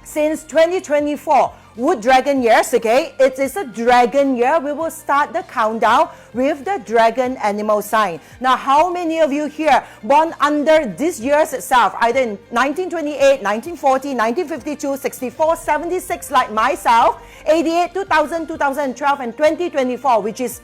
since 2024, Wood Dragon years, okay? It is a dragon year. We will start the countdown with the dragon animal sign. Now, how many of you here born under this years itself, either in 1928, 1940, 1952, 64, 76 like myself, 88, 2000, 2012, and 2024, which is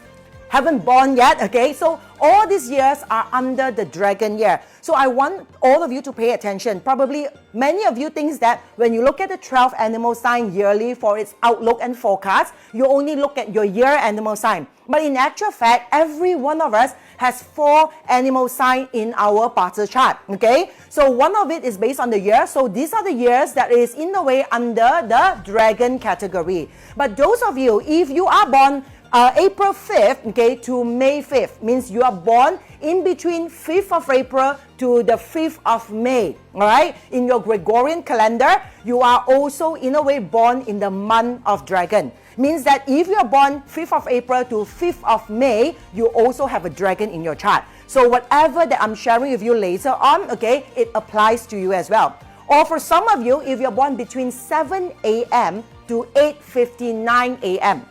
haven't born yet, okay? So all these years are under the dragon year. So I want all of you to pay attention. Probably many of you think that when you look at the 12 animal sign yearly for its outlook and forecast, you only look at your year animal sign. But in actual fact, every one of us has 4 animal sign in our Bata chart, okay? So one of it is based on the year. So these are the years that is in a way under the dragon category. But those of you, if you are born April 5th, okay, to May 5th, means you are born in between 5th of April to the 5th of May, all right? In your Gregorian calendar, you are also in a way born in the month of dragon. Means that if you are born 5th of April to 5th of May, you also have a dragon in your chart. So whatever that I'm sharing with you later on, okay, it applies to you as well. Or for some of you, if you're born between 7 a.m. to 8:59 a.m.,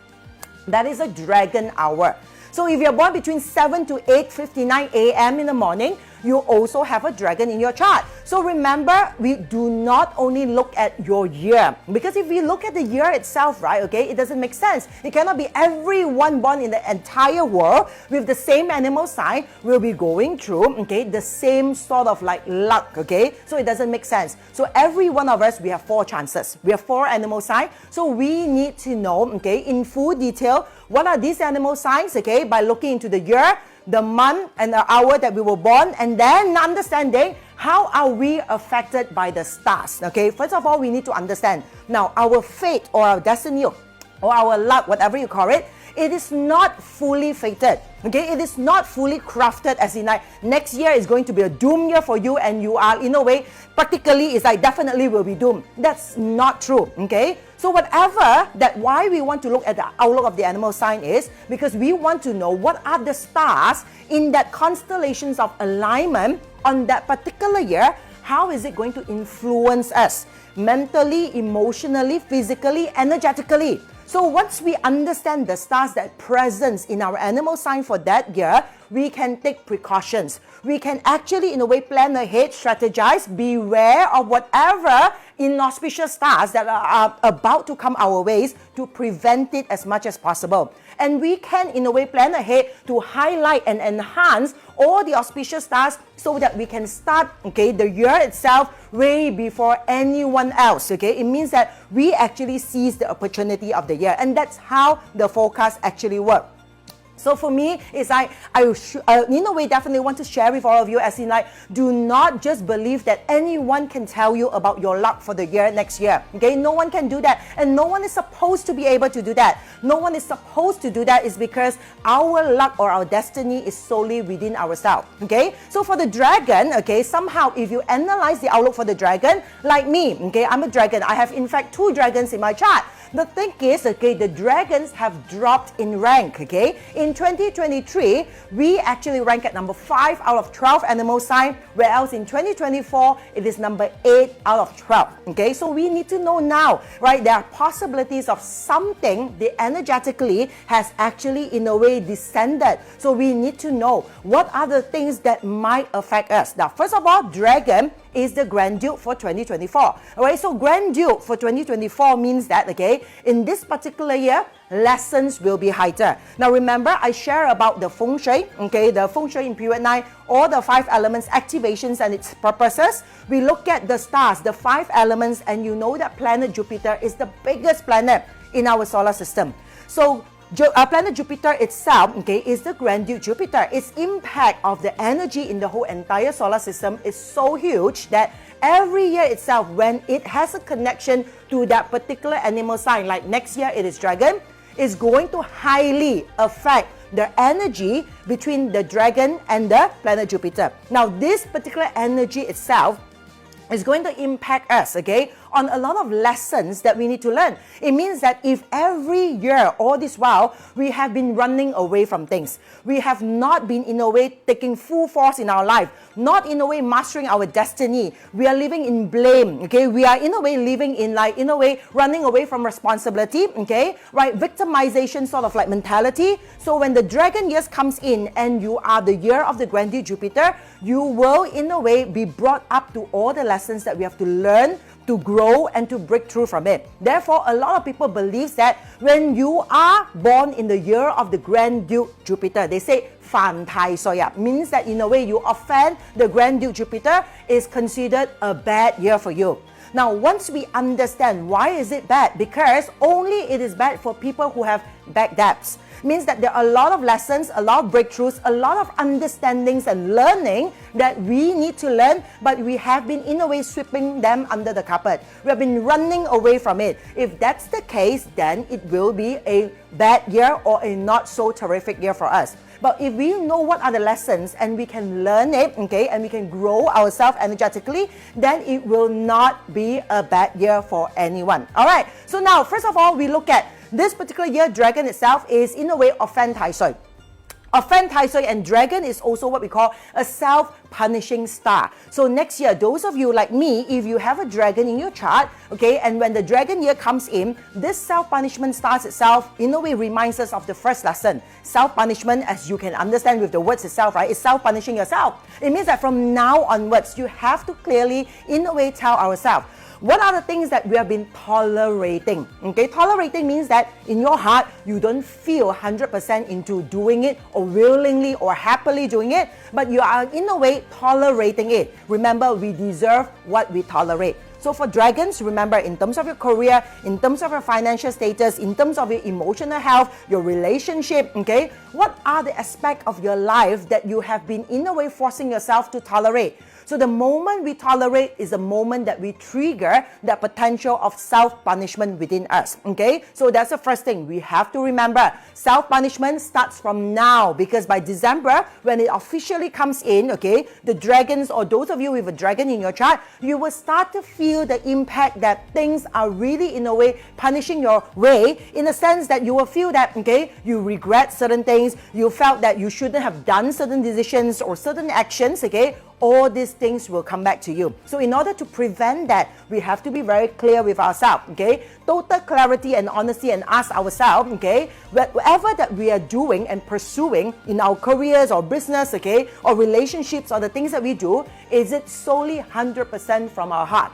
that is a dragon hour. So if you're born between 7 to 8:59 a.m. in the morning, you also have a dragon in your chart. So remember, we do not only look at your year. Because if we look at the year itself, right, okay, it doesn't make sense. It cannot be everyone born in the entire world with the same animal sign will be going through, okay, the same sort of like luck, okay? So it doesn't make sense. So every one of us, we have 4 chances. We have 4 animal signs. So we need to know, okay, in full detail, what are these animal signs, okay, by looking into the year, the month and the hour that we were born, and then understanding how are we affected by the stars. Okay, first of all, we need to understand now our fate or our destiny or our luck, whatever you call it, it is not fully fated. Okay, it is not fully crafted as in like next year is going to be a doom year for you and you are in a way practically it's like definitely will be doomed. That's not true. Okay, so whatever that why we want to look at the outlook of the animal sign is because we want to know what are the stars in that constellations of alignment on that particular year. How is it going to influence us mentally, emotionally, physically, energetically? So once we understand the stars that presence in our animal sign for that year, we can take precautions. We can actually in a way plan ahead, strategize, beware of whatever inauspicious stars that are about to come our ways to prevent it as much as possible. And we can in a way plan ahead to highlight and enhance all the auspicious stars so that we can start, okay, the year itself way before anyone else, okay? It means that we actually seize the opportunity of the year, and that's how the forecast actually works. So for me, it's like, in a way, definitely want to share with all of you as in like, do not just believe that anyone can tell you about your luck for the year next year. Okay, no one can do that. And no one is supposed to be able to do that. No one is supposed to do that is because our luck or our destiny is solely within ourselves. Okay, so for the dragon, okay, somehow if you analyze the outlook for the dragon, like me, okay, I'm a dragon. I have in fact 2 dragons in my chart. The thing is, okay, the dragons have dropped in rank, okay? In 2023, we actually rank at number 5 out of 12 animal sign, whereas in 2024, it is number 8 out of 12, okay? So we need to know now, right? There are possibilities of something that energetically has actually in a way descended. So we need to know what are the things that might affect us. Now, first of all, dragon is the Grand Duke for 2024. Alright, so Grand Duke for 2024 means that, okay, in this particular year, lessons will be heightened. Now remember, I share about the Feng Shui, okay, the Feng Shui in period 9, all the 5 elements, activations and its purposes. We look at the stars, the 5 elements, and you know that planet Jupiter is the biggest planet in our solar system. So planet Jupiter itself, okay, is the Grand Duke Jupiter. Its impact of the energy in the whole entire solar system is so huge that every year itself, when it has a connection to that particular animal sign, like next year it is dragon, is going to highly affect the energy between the dragon and the planet Jupiter. Now, this particular energy itself is going to impact us, okay, on a lot of lessons that we need to learn. It means that if every year, all this while, we have been running away from things, we have not been in a way taking full force in our life, not in a way mastering our destiny, we are living in blame, okay, we are in a way living in a way running away from responsibility, okay, right, victimization sort of like mentality. So when the dragon years comes in and you are the year of the grandeur Jupiter, you will in a way be brought up to all the lessons that we have to learn, to grow and to break through from it. Therefore, a lot of people believe that when you are born in the year of the Grand Duke Jupiter, they say 犯太歲啊, means that in a way you offend the Grand Duke Jupiter is considered a bad year for you. Now, once we understand why is it bad, because only it is bad for people who have bad debts. Means that there are a lot of lessons, a lot of breakthroughs, a lot of understandings and learning that we need to learn, but we have been in a way sweeping them under the carpet. We have been running away from it. If that's the case, then it will be a bad year or a not so terrific year for us. But if we know what are the lessons and we can learn it, okay, and we can grow ourselves energetically, then it will not be a bad year for anyone. All right. So now, first of all, we look at this particular year, dragon itself is in a way offend 太歲. Offend 太歲 and dragon is also what we call a self-punishing star. So next year, those of you like me, if you have a dragon in your chart, okay, and when the dragon year comes in, this self-punishment stars itself in a way reminds us of the first lesson. Self-punishment, as you can understand with the words itself, right, is self-punishing yourself. It means that from now onwards, you have to clearly in a way tell ourselves, what are the things that we have been tolerating? Okay, tolerating means that in your heart, you don't feel 100% into doing it or willingly or happily doing it, but you are in a way tolerating it. Remember, we deserve what we tolerate. So for dragons, remember, in terms of your career, in terms of your financial status, in terms of your emotional health, your relationship, okay, what are the aspects of your life that you have been in a way forcing yourself to tolerate? So the moment we tolerate is the moment that we trigger the potential of self-punishment within us, okay? So that's the first thing we have to remember. Self-punishment starts from now, because by December, when it officially comes in, okay, the dragons or those of you with a dragon in your chart, you will start to feel the impact that things are really in a way punishing your way, in a sense that you will feel that, okay, you regret certain things, you felt that you shouldn't have done certain decisions or certain actions, okay? All these things will come back to you. So in order to prevent that, we have to be very clear with ourselves, okay? Total clarity and honesty, and ask ourselves, okay, whatever that we are doing and pursuing in our careers or business, okay, or relationships or the things that we do, is it solely 100% from our heart?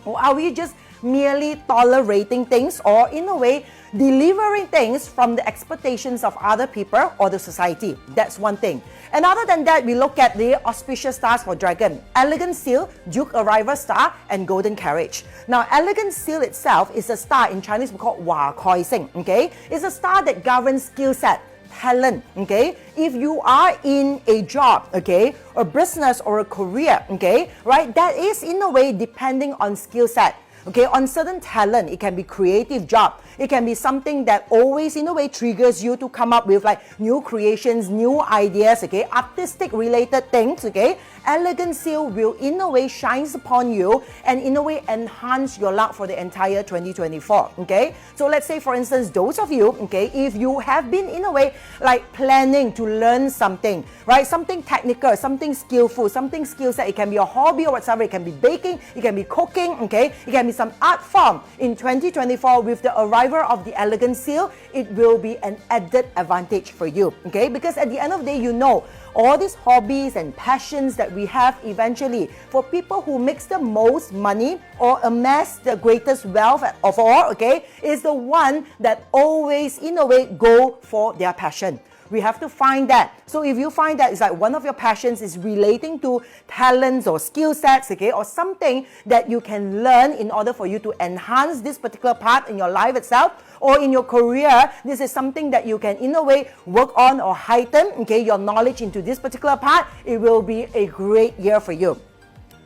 Or are we just merely tolerating things, or in a way delivering things from the expectations of other people or the society? That's one thing. And other than that, we look at the auspicious stars for dragon: elegant seal, duke arrival star, and golden carriage. Now, elegant seal itself is a star in Chinese we call 華蓋星, okay? It's a star that governs skill set, talent, okay? If you are in a job, okay, a business or a career, okay, right, that is in a way depending on skill set. Okay, on certain talent, it can be creative job. It can be something that always in a way triggers you to come up with like new creations, new ideas, okay, artistic related things, okay. Elegant seal will in a way shines upon you and in a way enhance your luck for the entire 2024, okay. So let's say for instance, those of you, okay, if you have been in a way like planning to learn something, right, something technical, something skillful, something skill set, it can be a hobby or whatever, it can be baking, it can be cooking, okay, it can be some art form. In 2024, with the arrival of the elegant seal, it will be an added advantage for you, okay, because at the end of the day, you know, all these hobbies and passions that we have eventually, for people who makes the most money or amass the greatest wealth of all, okay, is the one that always in a way go for their passion. We have to find that. So if you find that it's like one of your passions is relating to talents or skill sets, okay, or something that you can learn in order for you to enhance this particular part in your life itself, or in your career, this is something that you can in a way work on or heighten, okay, your knowledge into this particular part, it will be a great year for you.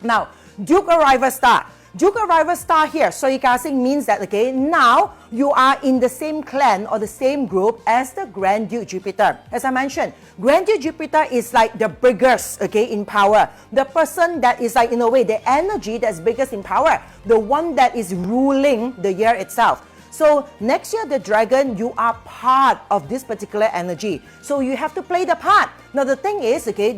Now, Duke arrival star. Duke arrival star here, Soikasing means that, okay, now you are in the same clan or the same group as the Grand Duke Jupiter. As I mentioned, Grand Duke Jupiter is like the biggest, okay, in power. The person that is like, in a way, the energy that's biggest in power. The one that is ruling the year itself. So next year, the dragon, you are part of this particular energy. So you have to play the part. Now the thing is, okay,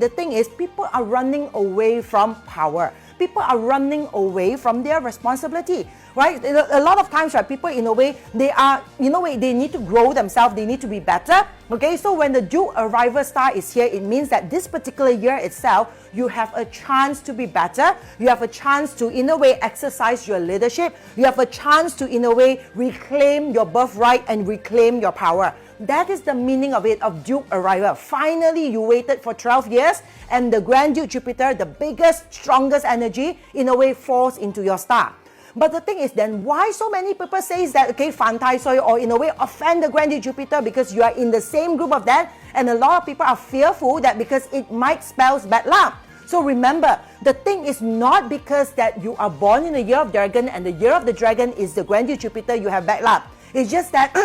people are running away from power. People are running away from their responsibility, right? A lot of times, right, people in a way, they need to grow themselves, they need to be better, okay? So when the Duke arrival star is here, it means that this particular year itself, you have a chance to be better, you have a chance to, in a way, exercise your leadership, you have a chance to, in a way, reclaim your birthright and reclaim your power. That is the meaning of it, of Duke arrival. Finally, you waited for 12 years and the Grand Duke Jupiter, the biggest, strongest energy, in a way falls into your star. But the thing is then, why so many people say that, okay, fan tai soi, or in a way offend the Grand Duke Jupiter because you are in the same group of them, and a lot of people are fearful that because it might spell bad luck. So remember, the thing is not because that you are born in the year of dragon and the year of the dragon is the Grand Duke Jupiter, you have bad luck. It's just that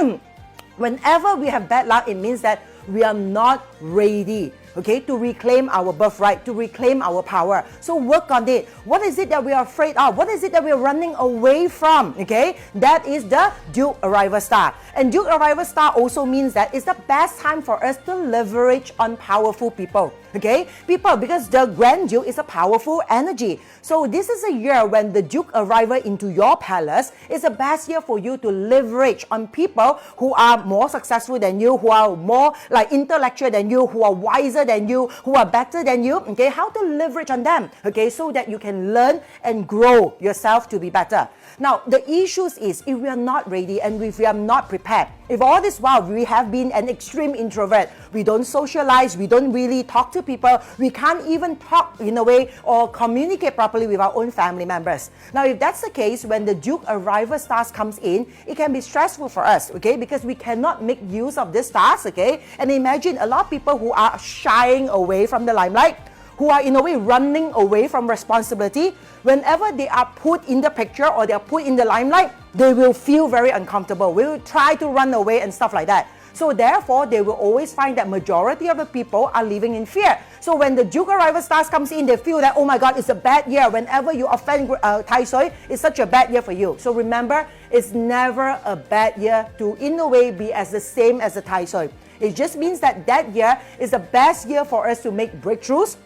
whenever we have bad luck, it means that we are not ready, okay, to reclaim our birthright, to reclaim our power. So work on it. What is it that we are afraid of? What is it that we are running away from? Okay, that is the Duke arrival star. And Duke arrival star also means that it's the best time for us to leverage on powerful people. Okay, people, because the Grand Duke is a powerful energy. So this is a year when the Duke arrival into your palace is the best year for you to leverage on people who are more successful than you, who are more like intellectual than you, who are wiser than you, who are better than you. Okay, how to leverage on them, okay, so that you can learn and grow yourself to be better. Now, the issues is if we are not ready and if we are not prepared, if all this while we have been an extreme introvert, we don't socialize, we don't really talk to people, we can't even talk in a way or communicate properly with our own family members. Now, if that's the case, when the Duke arrival stars comes in, it can be stressful for us, okay, because we cannot make use of these stars, okay. And imagine a lot of people who are shying away from the limelight, who are in a way running away from responsibility, whenever they are put in the picture or they are put in the limelight, they will feel very uncomfortable. We will try to run away and stuff like that. So therefore, they will always find that majority of the people are living in fear. So when the Duke arrival stars comes in, they feel that, oh my God, it's a bad year. Whenever you offend Tai Soi, it's such a bad year for you. So remember, it's never a bad year to, in a way, be as the same as the Tai Soi. It just means that that year is the best year for us to make breakthroughs,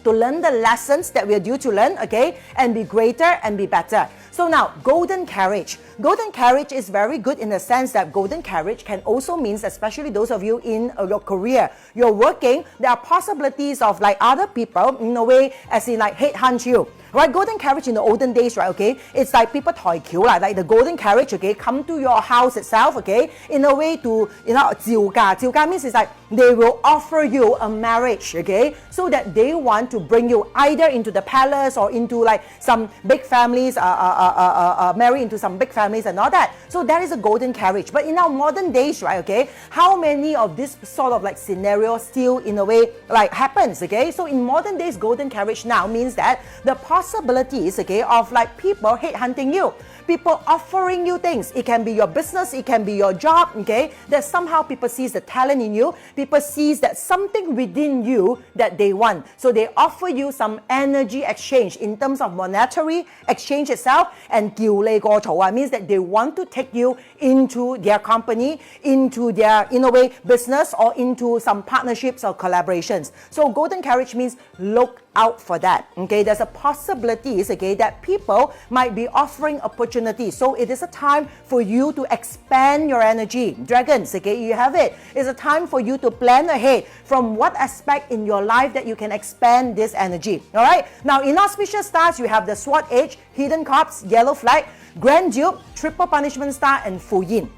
to learn the lessons that we are due to learn, okay, and be greater and be better. So now, golden carriage. Golden carriage is very good in the sense that golden carriage can also mean, especially those of you in your career, you're working, there are possibilities of like other people, in a way, as in like headhunt you. Right, golden carriage in the olden days, right, okay, it's like people toy kill, like the golden carriage, okay, come to your house itself, okay, in a way to, you know, 照嫁. 照嫁 means it's like they will offer you a marriage, okay, so that they want to bring you either into the palace or into like some big families, marry into some big families and all that. So that is a golden carriage. But in our modern days, right, okay, how many of this sort of like scenario still in a way like happens, okay? So in modern days, golden carriage now means that the possibilities, okay, of like people headhunting you, people offering you things. It can be your business, it can be your job, okay, that somehow people sees the talent in you, people sees that something within you that they want. So they offer you some energy exchange in terms of monetary exchange itself, and 叫你過槽 means that they want to take you into their company, into their, in a way, business, or into some partnerships or collaborations. So golden carriage means look out for that, okay? There's a possibilities, okay, that people might be offering opportunities. So it is a time for you to expand your energy. Dragons, okay, you have it. It's a time for you to plan ahead from what aspect in your life that you can expand this energy, all right? Now, inauspicious stars, you have the Sword Age, Hidden Corpse, Yellow Flag, Grand Duke, Triple Punishment Star, and Fu Yin.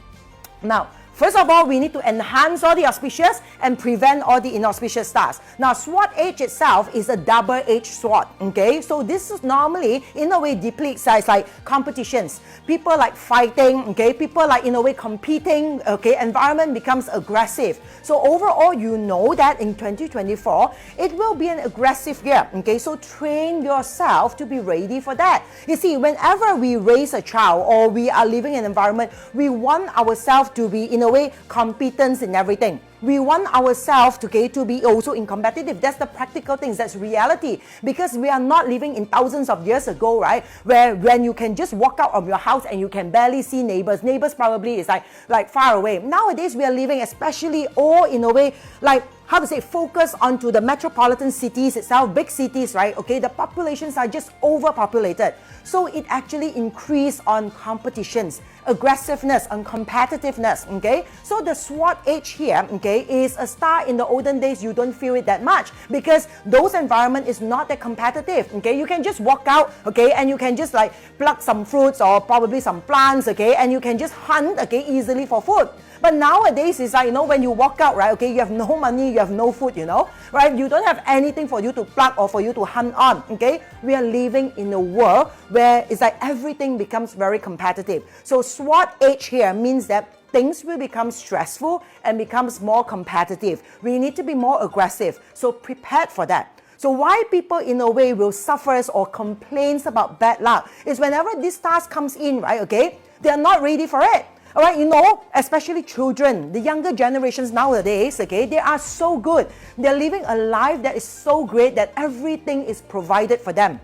Now, First of all, we need to enhance all the auspicious and prevent all the inauspicious stars. Now, SWOT H itself is a double-edged sword, okay? So this is normally, in a way, deeply excites, like competitions. People like fighting, okay? People like, in a way, competing, okay? Environment becomes aggressive. So overall, you know that in 2024, it will be an aggressive year, okay? So train yourself to be ready for that. You see, whenever we raise a child or we are living in an environment, we want ourselves to be, in a way, competent in everything. We want ourselves to be also in competitive. That's the practical things. That's reality. Because we are not living in thousands of years ago, right? Where when you can just walk out of your house and you can barely see neighbors. Neighbors probably is like far away. Nowadays, we are living especially all in a way like, how to say, focus onto the metropolitan cities itself, big cities, right? Okay, the populations are just overpopulated. So it actually increase on competitions, aggressiveness, and competitiveness, okay? So the SWOT H here, okay, is a star. In the olden days, you don't feel it that much because those environment is not that competitive, okay? You can just walk out, okay, and you can just like pluck some fruits or probably some plants, okay, and you can just hunt, okay, easily for food. But nowadays, it's like, you know, when you walk out, right, okay, you have no money, you have no food, you know, right? You don't have anything for you to pluck or for you to hunt on, okay? We are living in a world where it's like everything becomes very competitive. So SWOT H here means that things will become stressful and becomes more competitive. We need to be more aggressive. So prepared for that. So why people in a way will suffer or complains about bad luck is whenever this stars comes in, right, okay, they are not ready for it. All right, you know, especially children, the younger generations nowadays, okay, they are so good. They're living a life that is so great that everything is provided for them.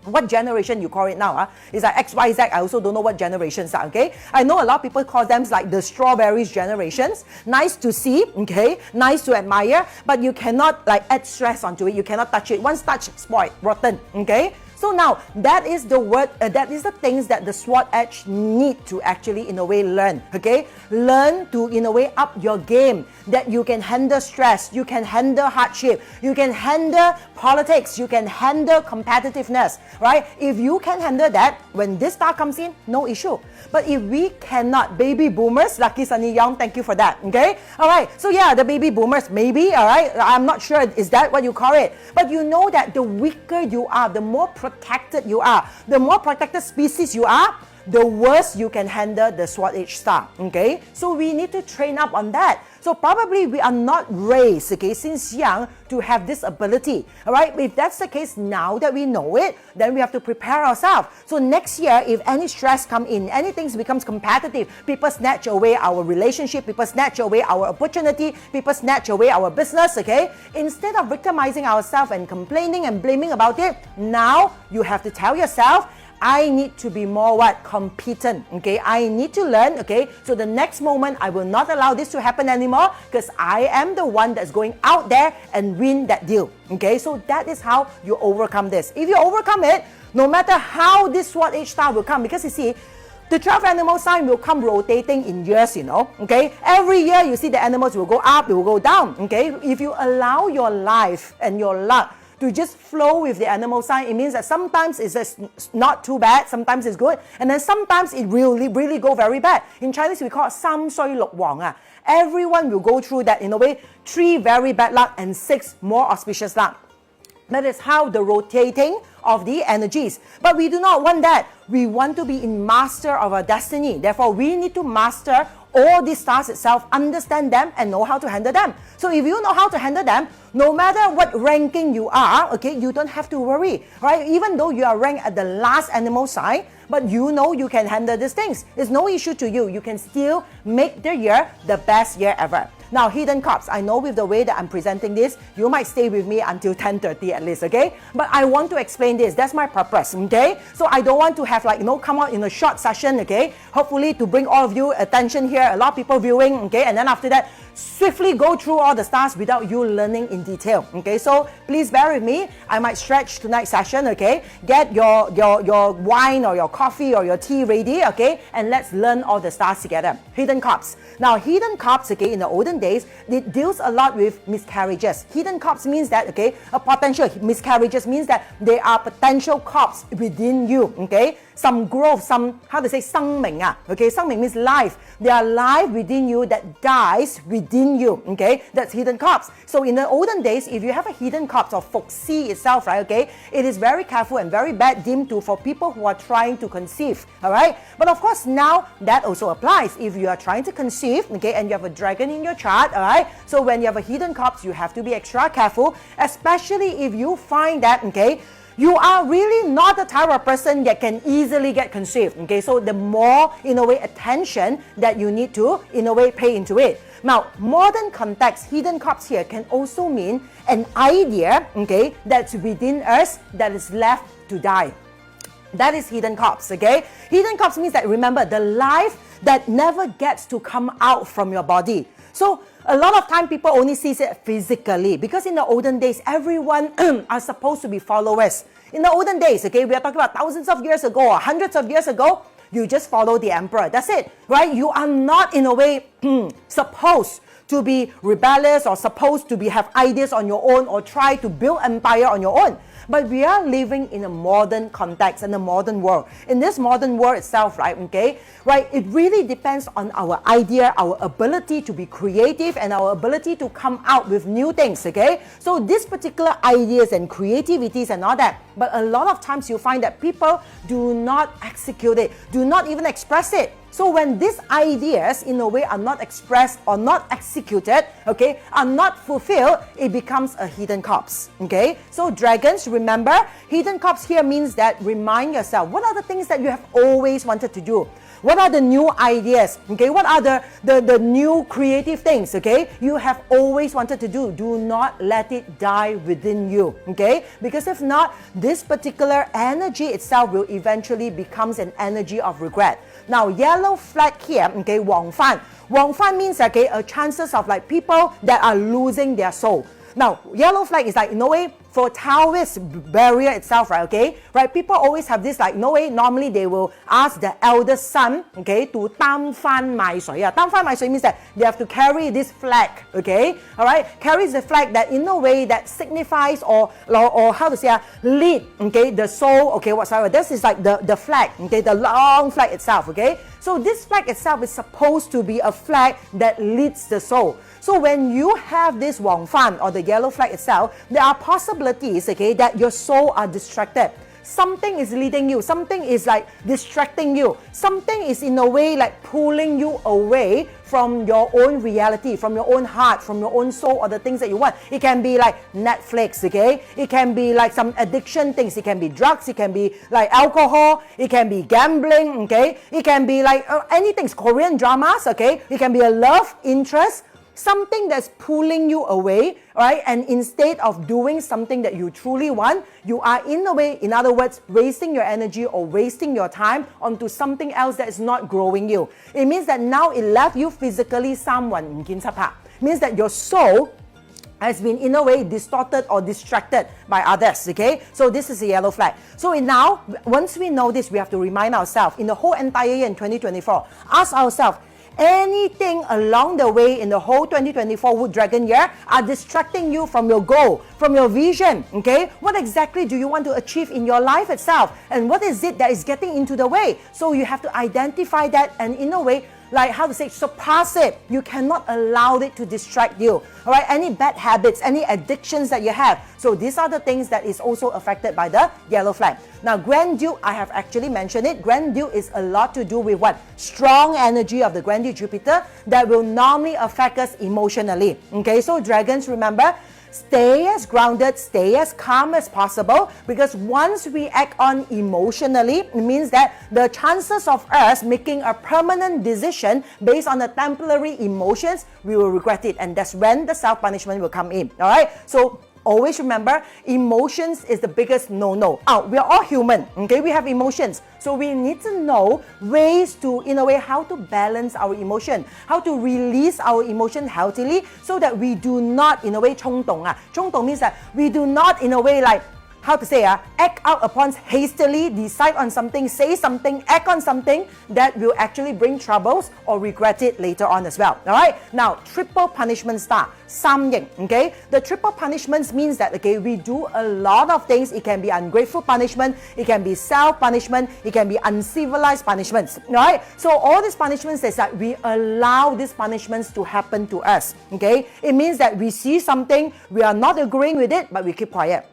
What generation you call it now? It's like X, Y, Z. I also don't know what generations are, okay? I know a lot of people call them like the strawberries generations. Nice to see, okay? Nice to admire, but you cannot like add stress onto it. You cannot touch it. Once touched, spoiled, rotten, okay? So now, that is the word, that is the things that the SWOT H need to actually, in a way, learn, okay? Learn to, in a way, up your game, that you can handle stress, you can handle hardship, you can handle politics, you can handle competitiveness, right? If you can handle that, when this star comes in, no issue. But if we cannot, baby boomers, Lucky Sunny Young, thank you for that, okay? All right, so yeah, the baby boomers, maybe, all right? I'm not sure, is that what you call it? But you know that the weaker you are, the more protected you are, the more protected species you are, the worse you can handle the SWOT H star, okay? So we need to train up on that. So probably we are not raised, okay, since young to have this ability, all right? If that's the case, now that we know it, then we have to prepare ourselves. So next year, if any stress come in, anything becomes competitive, people snatch away our relationship, people snatch away our opportunity, people snatch away our business, okay? Instead of victimizing ourselves and complaining and blaming about it, now you have to tell yourself, I need to be more competent, okay? I need to learn, okay? So the next moment, I will not allow this to happen anymore because I am the one that's going out there and win that deal, okay? So that is how you overcome this. If you overcome it, no matter how this SWOT H star will come, because you see, the 12 animal sign will come rotating in years, you know, okay? Every year, you see the animals will go up, it will go down, okay? If you allow your life and your luck to just flow with the animal sign, it means that sometimes it's just not too bad, sometimes it's good, and then sometimes it really go very bad. In Chinese, we call it 三衰六旺. Everyone will go through that in a way, 3 very bad luck and 6 more auspicious luck. That is how the rotating of the energies. But we do not want that. We want to be in master of our destiny. Therefore, we need to master all these stars itself, understand them, and know how to handle them. So if you know how to handle them, no matter what ranking you are, okay, you don't have to worry, right? Even though you are ranked at the last animal sign, but you know you can handle these things. It's no issue to you. You can still make the year the best year ever. Now, hidden cups, I know with the way that I'm presenting this, you might stay with me until 10:30 at least, okay? But I want to explain this. That's my purpose, okay? So I don't want to have like, you know, come out in a short session, okay? Hopefully to bring all of you attention here, a lot of people viewing, okay? And then after that, swiftly go through all the stars without you learning in detail. Okay, so please bear with me. I might stretch tonight's session. Okay, get your wine or your coffee or your tea ready. Okay, and let's learn all the stars together. Hidden cups. Now, hidden cups, okay, in the olden days, it deals a lot with miscarriages. Hidden cups means that, okay, a potential miscarriages means that there are potential cups within you. Okay, some growth, some, how to say, 生命啊. Okay, 生命 means life. There are life within you that dies within you. Okay, that's hidden cups. So in the olden days, if you have a hidden cups or foxy itself, right, okay, it is very careful and very bad deemed to for people who are trying to conceive. All right, but of course now that also applies if you are trying to conceive, okay, and you have a dragon in your chart. All right, so when you have a hidden cups, you have to be extra careful, especially if you find that, okay, you are really not the type of person that can easily get conceived. Okay, so the more, in a way, attention that you need to, in a way, pay into it. Now, modern context, hidden cups here can also mean an idea, okay, that's within us that is left to die. That is hidden cups, okay? Hidden cups means that, remember, the life that never gets to come out from your body. So, a lot of time people only see it physically because in the olden days, everyone are supposed to be followers. In the olden days, okay, we are talking about thousands of years ago or hundreds of years ago, you just follow the emperor. That's it, right? You are not, in a way, supposed to be rebellious or supposed to have ideas on your own or try to build empire on your own. But we are living in a modern context, in a modern world. In this modern world itself, right, okay, right, it really depends on our idea, our ability to be creative and our ability to come out with new things, okay? So these particular ideas and creativities and all that, but a lot of times you find that people do not execute it, do not even express it. So when these ideas, in a way, are not expressed or not executed, okay, are not fulfilled, it becomes a hidden cups, okay? So dragons, remember, hidden cups here means that remind yourself, what are the things that you have always wanted to do? What are the new ideas, okay? What are the new creative things, okay? You have always wanted to do. Do not let it die within you, okay? Because if not, this particular energy itself will eventually becomes an energy of regret. Now, yellow flag here, okay, 王范. 王范 means, okay, a chances of like people that are losing their soul. Now, yellow flag is like, in a way, for Taoist barrier itself, right, okay, right, people always have this, like, no way, normally they will ask the eldest son, okay, to 担幡買水. 擔幡買水 means that they have to carry this flag, okay, all right, carries the flag that in a way that signifies or how to say, lead, okay, the soul, okay, whatsoever. This is like the flag, okay, the long flag itself, okay. So this flag itself is supposed to be a flag that leads the soul. So when you have this 王范 or the yellow flag itself, there are possibilities, okay, that your soul are distracted. Something is leading you, something is like distracting you, something is in a way like pulling you away from your own reality, from your own heart, from your own soul or the things that you want. It can be like Netflix, okay? It can be like some addiction things. It can be drugs, it can be like alcohol, it can be gambling, okay? It can be like anything, Korean dramas, okay? It can be a love interest, something that's pulling you away, right? And instead of doing something that you truly want, you are in a way, in other words, wasting your energy or wasting your time onto something else that is not growing you. It means that now it left you physically someone, means that your soul has been in a way distorted or distracted by others, okay? So this is a yellow flag. So now, once we know this, we have to remind ourselves, in the whole entire year in 2024, ask ourselves, anything along the way in the whole 2024 Wood Dragon year are distracting you from your goal, from your vision, okay? What exactly do you want to achieve in your life itself? And what is it that is getting into the way? So you have to identify that and in a way, like how to say, surpass it. You cannot allow it to distract you, all right? Any bad habits, any addictions that you have. So these are the things that is also affected by the yellow flag. Now, Grand Duke, I have actually mentioned it. Grand Duke is a lot to do with what? Strong energy of the Grand Duke Jupiter that will normally affect us emotionally. Okay, so dragons, remember, stay as grounded, stay as calm as possible, because once we act on emotionally, it means that the chances of us making a permanent decision based on the temporary emotions, we will regret it, and that's when the self-punishment will come in. All right, so Always remember, emotions is the biggest no-no. We are all human, okay? We have emotions. So we need to know ways to, in a way, how to balance our emotion, how to release our emotion healthily so that we do not, in a way, 冲动. 冲动 means that we do not, in a way, like, how to say, act out upon hastily, decide on something, say something, act on something that will actually bring troubles or regret it later on as well. All right? Now, triple punishment star, 三刑, okay? The triple punishments means that, okay, we do a lot of things. It can be ungrateful punishment, it can be self-punishment, it can be uncivilized punishments. All right? So all these punishments is that we allow these punishments to happen to us, okay? It means that we see something, we are not agreeing with it, but we keep quiet.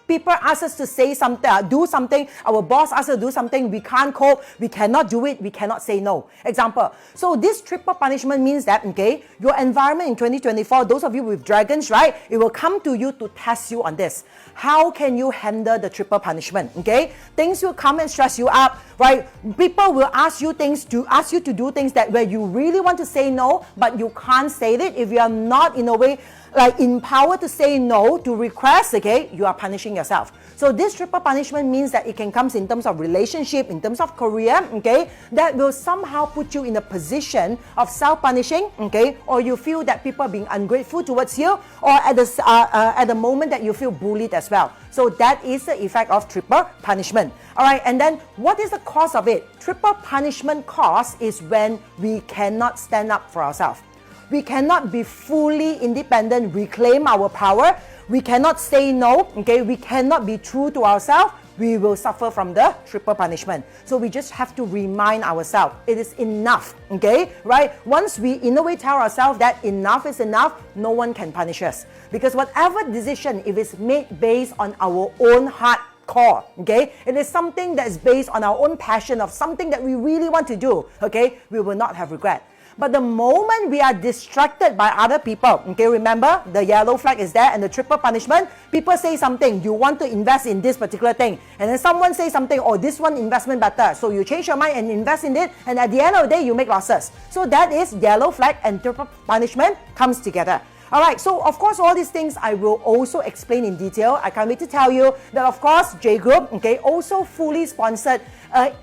People ask us to say something, do something, our boss asks us to do something, we can't cope, we cannot do it, we cannot say no. Example, so this triple punishment means that, okay, your environment in 2024, those of you with dragons, right, it will come to you to test you on this. How can you handle the triple punishment, okay? Things will come and stress you up, right? People will ask you to do things that where you really want to say no, but you can't say it if you are not, in a way, like empowered to say no to requests, okay, you are punishing yourself. So this triple punishment means that it can come in terms of relationship, in terms of career, okay, that will somehow put you in a position of self-punishing, okay, or you feel that people are being ungrateful towards you, or at the moment that you feel bullied as well. So that is the effect of triple punishment. All right, and then what is the cause of it? Triple punishment cause is when we cannot stand up for ourselves. We cannot be fully independent, reclaim our power. We cannot say no, okay? We cannot be true to ourselves. We will suffer from the triple punishment. So we just have to remind ourselves, it is enough, okay? Right? Once we, in a way, tell ourselves that enough is enough, no one can punish us. Because whatever decision, if it's made based on our own heart core, okay? It is something that is based on our own passion of something that we really want to do, okay? We will not have regret. But the moment we are distracted by other people, okay, remember the yellow flag is there and the triple punishment, people say something, you want to invest in this particular thing, and then someone says something, oh, this one investment better, so you change your mind and invest in it, and at the end of the day, you make losses. So that is yellow flag and triple punishment comes together. Alright, so of course all these things I will also explain in detail. I can't wait to tell you that of course J Group, okay, also fully sponsored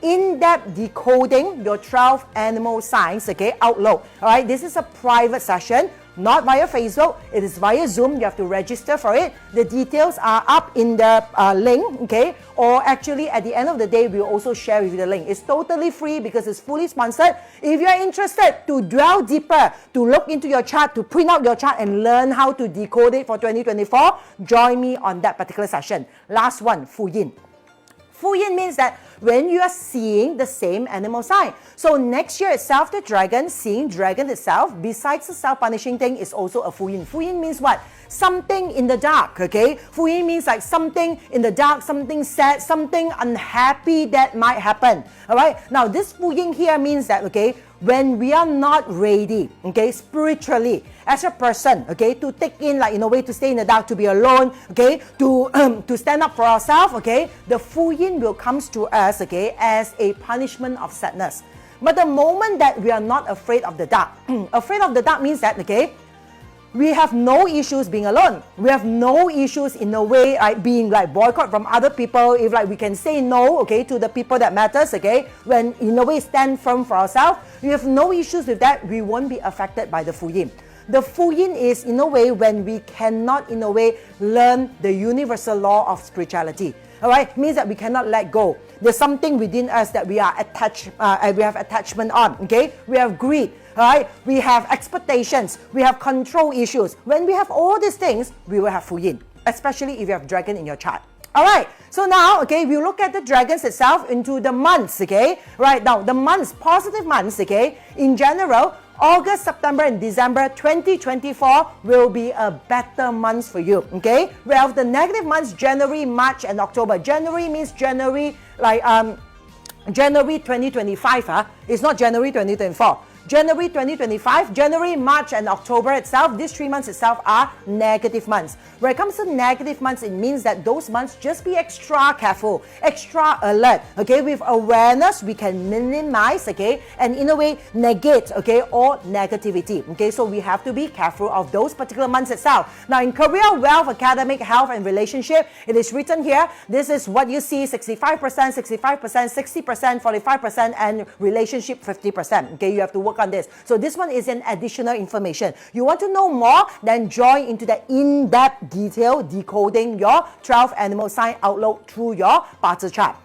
in-depth decoding your 12 animal signs, okay, outlook. Alright, this is a private session, not via Facebook, it is via Zoom. You have to register for it. The details are up in the link, okay, or actually at the end of the day we'll also share with you the link. It's totally free because it's fully sponsored. If you're interested to dwell deeper, to look into your chart, to print out your chart and learn how to decode it for 2024, join me on that particular session. Last one, Fu Yin. Fu Yin means that when you are seeing the same animal sign. So next year itself, the dragon, seeing dragon itself, besides the self-punishing thing, is also a Fu Yin. Fu Yin means what? Something in the dark, okay? Fu Yin means like something in the dark, something sad, something unhappy that might happen, all right? Now, this Fu Yin here means that, okay, when we are not ready, okay, spiritually, as a person, okay, to take in, like, in a way, to stay in the dark, to be alone, okay, to stand up for ourselves, okay, the Fu Yin will come to us, okay, as a punishment of sadness. But the moment that we are not afraid of the dark, afraid of the dark means that, okay, we have no issues being alone. We have no issues in a way like being like boycott from other people. If like we can say no, okay, to the people that matters, okay, when in a way stand firm for ourselves, we have no issues with that. We won't be affected by the Fu Yin. The Fu Yin is in a way when we cannot in a way learn the universal law of spirituality. All right, it means that we cannot let go. There's something within us that we are attached, we have attachment on. Okay, we have greed. All right, we have expectations, we have control issues. When we have all these things, we will have Fu Yin, especially if you have dragon in your chart. All right, so now, okay, we look at the dragons itself into the months, okay? Right now, the months, positive months, okay? In general, August, September, and December 2024 will be a better months for you, okay? Whereas the negative months, January, March, and October. January means January, like, January 2025, It's not January 2024. January 2025, January, March, and October itself, these 3 months itself are negative months. When it comes to negative months, it means that those months just be extra careful, extra alert, okay? With awareness, we can minimize, okay? And in a way, negate, okay? All negativity, okay? So we have to be careful of those particular months itself. Now, in career, wealth, academic, health, and relationship, it is written here, this is what you see, 65%, 65%, 60%, 45%, and relationship 50%, okay? You have to work on this. So this one is an additional information. You want to know more? Then join into the in-depth detail decoding your 12 animal sign outlook through your 八字 chart.